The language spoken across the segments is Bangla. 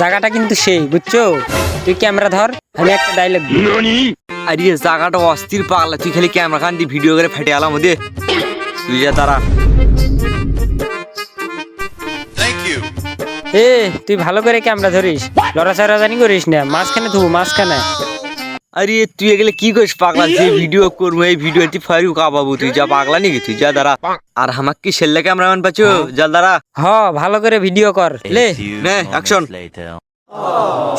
জায়গাটা কিন্তু সেই বুঝছো। তুই ক্যামেরা ধর, আমি একটা ডায়লগ দিই। আরে জায়গাটা অস্থির পাগলা, তুই খালি ক্যামেরা খান দিয়ে ভিডিও করে ফেটে আলাম ওদের। তুই যা তারা এ তুই ভালো করে ক্যামেরা ধরিস, লড়াচড়া জানি করিস না, মাঝখানে থুবো মাঝখানে। আরে তুই এগুলো কি করিস পাগলা, যে ভিডিও করবো এই ভিডিও তুই ফারুক কাবাবু, তুই যা পাগলা নাকি তুই যা দাঁড়া। আর আমাকে কি সেল্লা ক্যামেরাম্যান পাচ্ছো, যা দাঁড়া। হ ভালো করে ভিডিও কর লে। নে অ্যাকশন।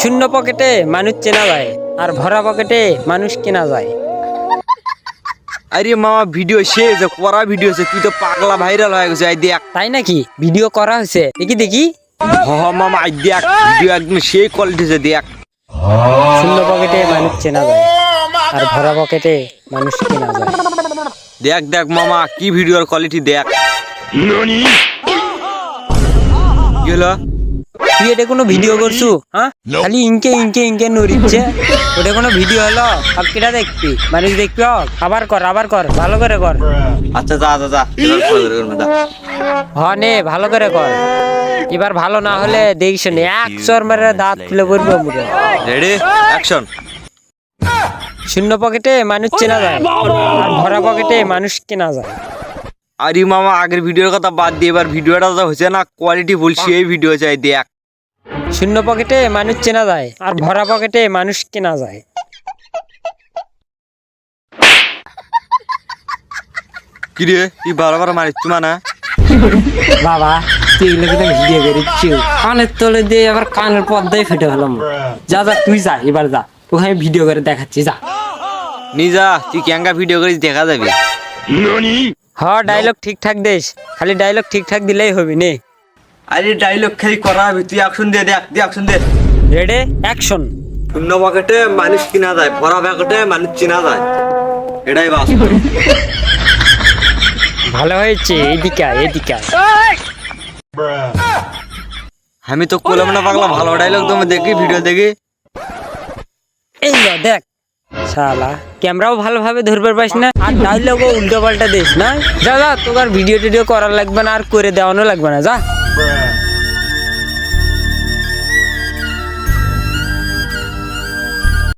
শূন্য পকেটে মানুষ চেনা যায়, আর ভরা পকেটে মানুষ কেনা যায়। আরে মামা ভিডিও শেষ, করা ভিডিও আছে, তুই তো পাগলা ভাইরাল হয়ে গেছে। আই দেখ। তাই নাকি? ভিডিও করা হয়েছে, দেখি দেখি। হ মামা আই দেখ, ভিডিও একদম সেই কোয়ালিটি আছে, দেখ। শূন্য পকেটে মানুষ চেনা যায়, আর ভরা পকেটে মানুষ কেনা যায়। দেখ দেখ মামা কি ভিডিওর কোয়ালিটি দেখ। কি হলো? তুই এটা কোনো ভিডিও করছু? হ্যাঁ, খালি ইনকে ইনকে ইনকে নড়িচ্ছে। ওটা কোনো ভিডিও হলো? আর কেটা দেখবি? মানুষ দেখবি? আবার কর, আবার কর, ভালো করে কর। আচ্ছা যা যা যা, এবার ভালো করে করবে, যা। হ নে, ভালো করে কর। এবার ভালো না হলে দেখিস নে, এক চর মারে দাঁত খুলে পড়বে মুখে। Ready action. শূন্য পকেটে মানুষ চেনা যায়, আর ভরা পকেটে মানুষ কেনা যায়। আরে মামা আগের ভিডিওর কথা বাদ দিয়ে এবার ভিডিওটা যা হয়েছে না কোয়ালিটি ফুল, সেই ভিডিও চাই দেখ। শূন্য পকেটে মানুষ চেনা যায়, আর ভরা পকেটে মানুষ কেনা যায়। কি রে তুই বারবার মারিস তুই মানা? বাবা তুই এগুলো কিন্তু ভিডিও করিচ্ছি, কানের তলে দিয়ে আবার কানের পর্দায় ফেটে ফেলাম। যা যা তুই যা, এবার যা, তোকে আমি ভিডিও করে দেখাচ্ছি, যা। নিজা তুই ক্যাঙ্গা ভিডিও করিস দেখা যাবে। হ ডায়লগ ঠিকঠাক দেশ, খালি ডায়লগ ঠিকঠাক দিলেই হবে নে। আরে ডায়লগ খালি করা হবে, তুই অ্যাকশন দে, দেখ দে অ্যাকশন দে। Ready action. শূন্য পকেটে মানুষ কিনা যায়, ভরা পকেটে মানুষ চিনা যায়, এটাই বাস। ভালো হয়েছে, এদিকে আয়, এদিকে আয়। আমি তো করলাম না পাগলা, ভালো ডায়লগ তুমি দেখি ভিডিও দেখি। এই ল দেখ, শালা ক্যামেরাও ভালোভাবে ধরবার পাইস না, আর ডায়লগও উল্টো পাল্টা দিস না। যা যা, তোর আর ভিডিও টিডিও করার লাগবে না, আর করে দেওয়ানো লাগবে না, যা।